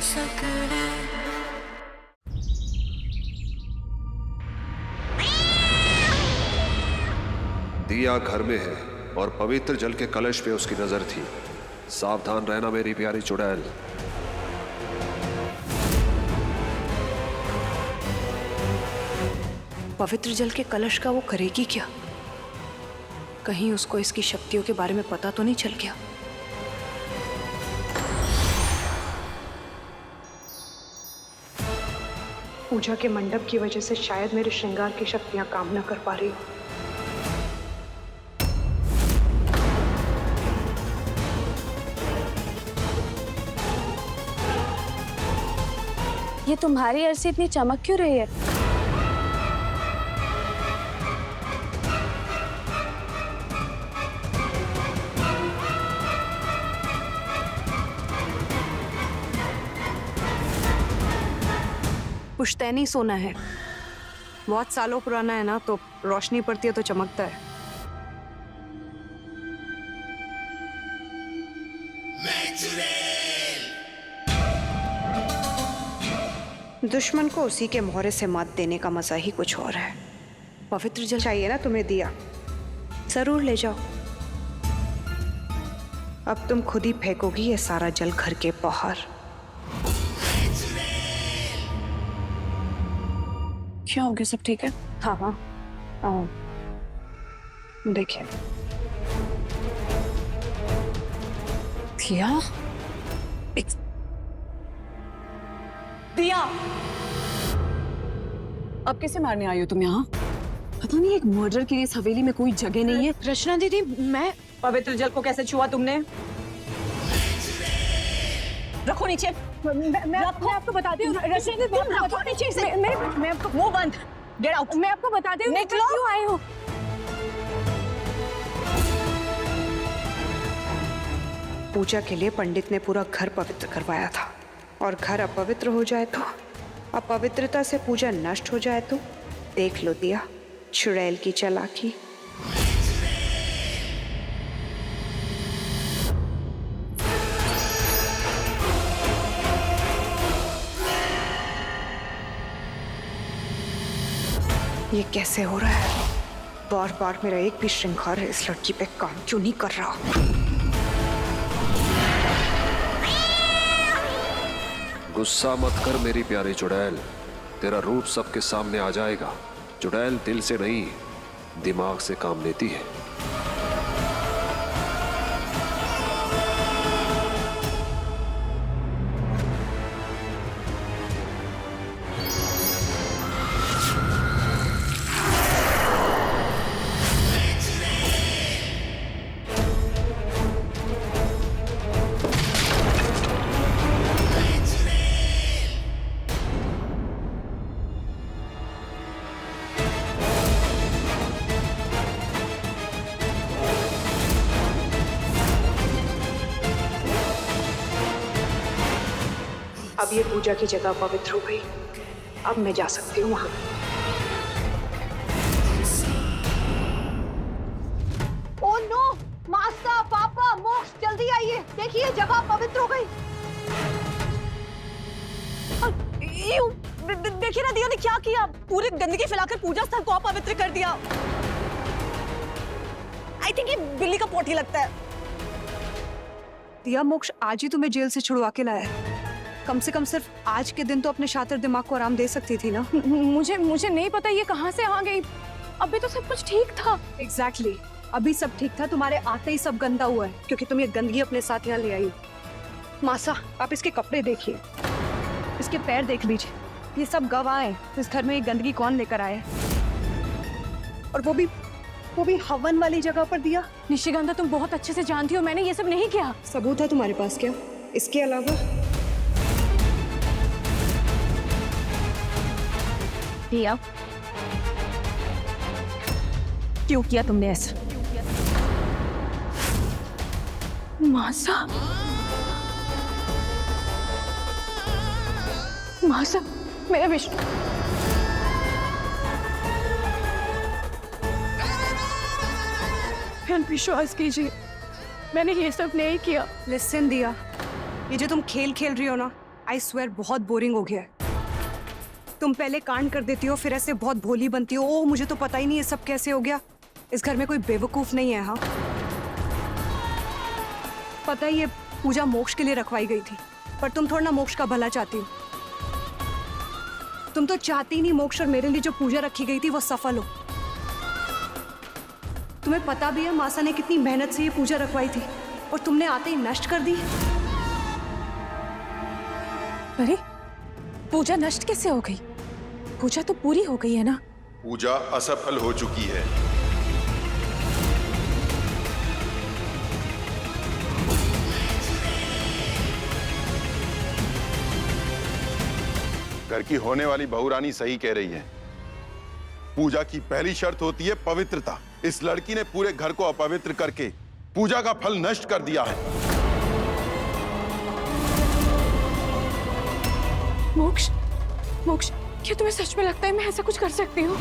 सकड़े। दिया घर में है और पवित्र जल के कलश पे उसकी नजर थी। सावधान रहना मेरी प्यारी चुड़ैल। पवित्र जल के कलश का वो करेगी क्या? कहीं उसको इसकी शक्तियों के बारे में पता तो नहीं चल गया? पूजा के मंडप की वजह से शायद मेरे श्रृंगार की शक्तियां काम न कर पा रही हो। ये तुम्हारी अर्सी इतनी चमक क्यों रही है? पुश्तैनी सोना है, बहुत सालों पुराना है ना, तो रोशनी पड़ती है तो चमकता है। दुश्मन को उसी के मोहरे से मात देने का मजा ही कुछ और है। पवित्र जल चाहिए ना तुम्हें दिया? जरूर ले जाओ। अब तुम खुद ही फेंकोगी ये सारा जल घर के बाहर। क्या हो गया? सब ठीक है? हाँ हाँ, देखिए। दिया? दिया, अब कैसे मारने आई हो तुम यहाँ? पता नहीं, एक मर्डर के लिए इस हवेली में कोई जगह नहीं है। रचना दीदी, मैं पवित्र जल को कैसे छुआ तुमने? रखो नीचे। मैं आपको बताती हूँ। रचना दीदी, रखो नीचे से। मैं आपको, मुंह बंद, गेट आउट। मैं आपको बताती हूँ निकलो। क्यों आए हो? पूजा के लिए पंडित ने पूरा घर पवित्र करवाया था, और घर अपवित्र हो जाए तो, अपवित्रता से पूजा नष्ट हो जाए तो, देख लो दिया चुड़ैल की चालाकी। ये कैसे हो रहा है? बार बार मेरा एक भी श्रृंगार इस लड़की पे काम क्यों नहीं कर रहा? गुस्सा मत कर मेरी प्यारी चुड़ैल, तेरा रूप सबके सामने आ जाएगा। चुड़ैल दिल से नहीं, दिमाग से काम लेती है। अब ये पूजा की जगह पवित्र हो गई, अब मैं जा सकती हूँ वहां। ओह नो, मास्टर, पापा, मोक्ष, जल्दी आइए, देखिए जगह पवित्र हो गई। देखिए ना, दिया ने क्या किया? पूरी गंदगी फैलाकर पूजा स्थल को अपवित्र कर दिया। आई थिंक ये बिल्ली का पोटी लगता है। दिया, मोक्ष आज ही तुम्हें जेल से छुड़वा के लाया है। कम से कम सिर्फ आज के दिन तो अपने शातिर दिमाग को आराम दे सकती थी ना। मुझे नहीं पता ये कहाँ से आ गई। अभी तो सब कुछ ठीक था। एग्जैक्टली, अभी सब ठीक था, तुम्हारे आते ही सब गंदा हुआ है क्योंकि तुम ये गंदगी अपने साथ यहाँ ले आई। मासा, आप इसके कपड़े देखिए, इसके पैर देख लीजिए, ये सब गवाह है। इस घर में ये गंदगी कौन लेकर आया है? और वो भी हवन वाली जगह पर दिया। निशिगंधा, तुम बहुत अच्छे से जानती हो मैंने ये सब नहीं किया। सबूत है तुम्हारे पास क्या इसके अलावा? दिया, क्यों किया तुमने ऐसा? मासा, मासा, मेरा विष्णु। विश्वास कीजिए, मैंने ये सब नहीं किया। लिसन दिया, ये जो तुम खेल खेल रही हो ना, आई स्वेयर बहुत बोरिंग हो गया है। तुम पहले कांड कर देती हो, फिर ऐसे बहुत भोली बनती हो। ओह, मुझे तो पता ही नहीं ये सब कैसे हो गया। इस घर में कोई बेवकूफ नहीं है। हाँ, पता ही ये पूजा मोक्ष के लिए रखवाई गई थी, पर तुम थोड़ा ना मोक्ष का भला चाहती हो। तुम तो चाहती नहीं मोक्ष और मेरे लिए जो पूजा रखी गई थी वो सफल हो। तुम्हें पता भी है मासा ने कितनी मेहनत से ये पूजा रखवाई थी और तुमने आते ही नष्ट कर दी। अरे पूजा नष्ट कैसे हो गई? पूजा तो पूरी हो गई है ना। पूजा असफल हो चुकी है। घर की होने वाली बहुरानी सही कह रही है। पूजा की पहली शर्त होती है पवित्रता। इस लड़की ने पूरे घर को अपवित्र करके पूजा का फल नष्ट कर दिया है। मोक्ष, मोक्ष, क्या तुम्हें सच में लगता है मैं ऐसा कुछ कर सकती हूँ?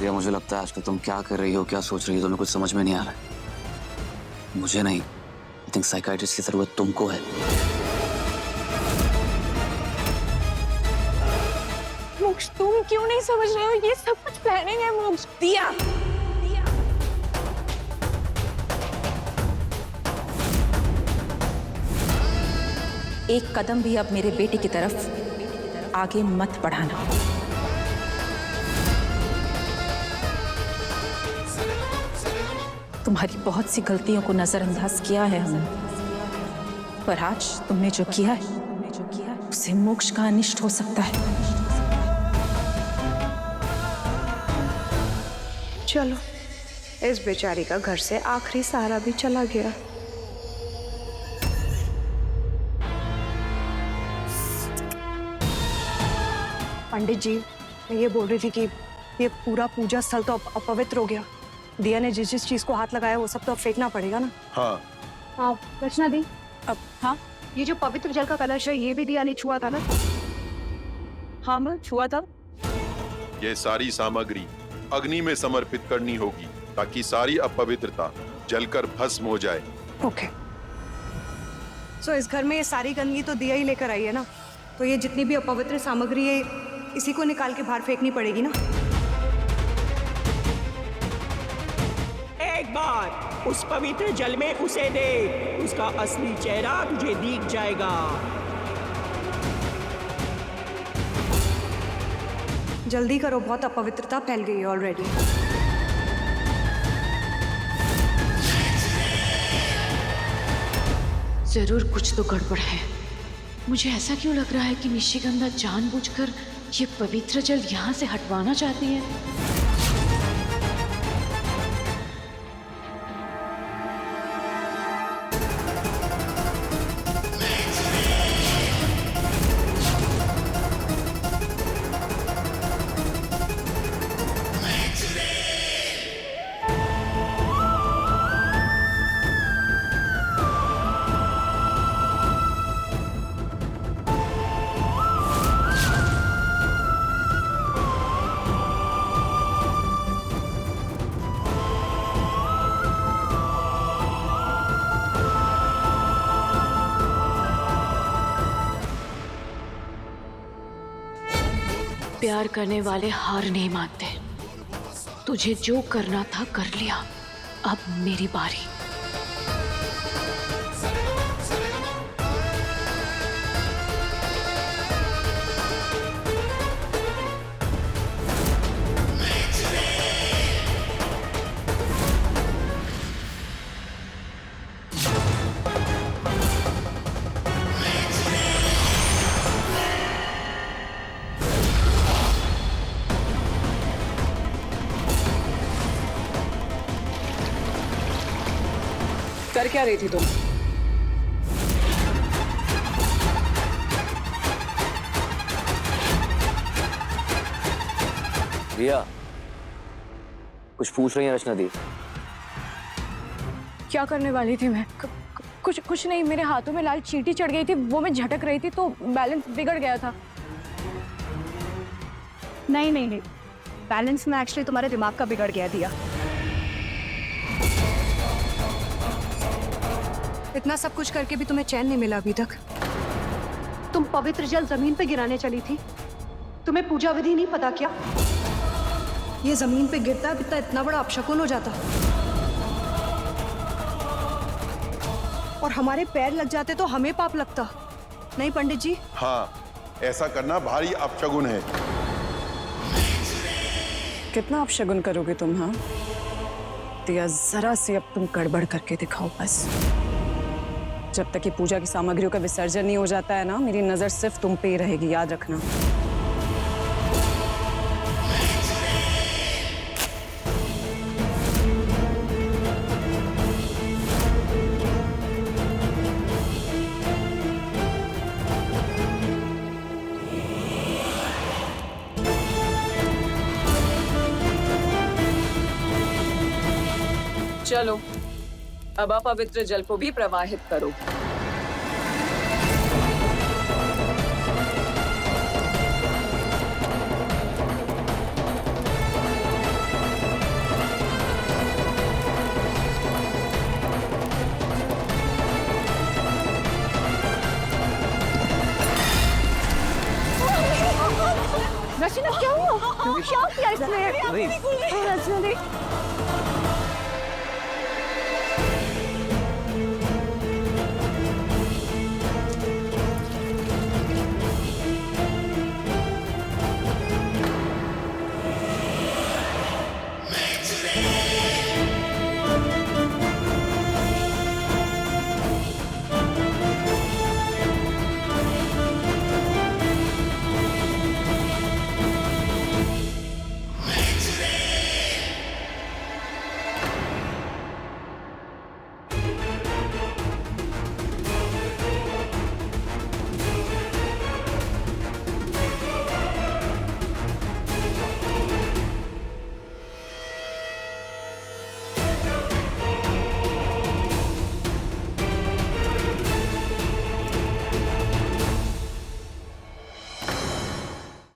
ये मुझे लगता है आजकल तुम क्या कर रही हो, क्या सोच रही हो, तुम्हें कुछ समझ में नहीं आ रहा है। मुझे नहीं, आई थिंक साइकाइट्रिस्ट की जरूरत तुमको है। मोक्ष, तुम क्यों नहीं समझ रहे हो? ये सब कुछ प्लानिंग है मोक्ष। दिया, एक कदम भी अब मेरे बेटे की तरफ आगे मत बढ़ाना। तुम्हारी बहुत सी गलतियों को नजरअंदाज किया है हमने, पर आज तुमने जो किया है उससे मोक्ष का अनिष्ट हो सकता है। चलो, इस बेचारी का घर से आखिरी सहारा भी चला गया। पंडित जी, मैं ये बोल रही थी कि ये पूरा पूजा स्थल तो अपवित्र हो गया। दिया ने जिस जिस चीज को हाथ लगाया वो सब तो अब फेंकना पड़ेगा ना। हाँ, हाँ रचना दी। अब हाँ, ये जो पवित्र जल का कलश है ये भी दिया ने छुआ था ना? हाँ मैं छुआ था। ये सारी सामग्री अग्नि में समर्पित करनी होगी ताकि सारी अपवित्रता जलकर भस्म हो जाए। ओके। सो इस घर में ये सारी गंदगी तो दिया ही लेकर आई है ना, तो ये जितनी भी अपवित्र सामग्री है इसी को निकाल के बाहर फेंकनी पड़ेगी ना। एक बार उस पवित्र जल में उसे दे, उसका असली चेहरा तुझे दिख जाएगा। जल्दी करो, बहुत अपवित्रता फैल गई है ऑलरेडी। जरूर कुछ तो गड़बड़ है। मुझे ऐसा क्यों लग रहा है कि निशिगंधा जानबूझकर ये पवित्र जल यहाँ से हटवाना चाहती है। प्यार करने वाले हार नहीं मानते। तुझे जो करना था कर लिया, अब मेरी बारी। कर क्या रही थी तुम? रिया, कुछ पूछ रही है रचना दी? क्या करने वाली थी मैं? कुछ नहीं, मेरे हाथों में लाल चींटी चढ़ गई थी, वो मैं झटक रही थी तो बैलेंस बिगड़ गया था। नहीं, बैलेंस में एक्चुअली तुम्हारे दिमाग का बिगड़ गया दिया। इतना सब कुछ करके भी तुम्हें चैन नहीं मिला अभी तक। तुम पवित्र जल जमीन पे गिराने चली थी। तुम्हें पूजा विधि नहीं पता क्या? ये जमीन पे गिरता है इतना बड़ा अपशकुन हो जाता, और हमारे पैर लग जाते तो हमें पाप लगता। नहीं पंडित जी? हाँ, ऐसा करना भारी अपशगुन है। कितना अपशगुन करोगे तुम? हाँ दिया, जरा सी अब तुम गड़बड़ करके दिखाओ बस। जब तक ये पूजा की सामग्रियों का विसर्जन नहीं हो जाता है ना, मेरी नजर सिर्फ तुम पे ही रहेगी, याद रखना। चलो अब अपवित्र जल को भी प्रवाहित करो। रचना क्या हुआ? क्या किया इसने? रचना देख।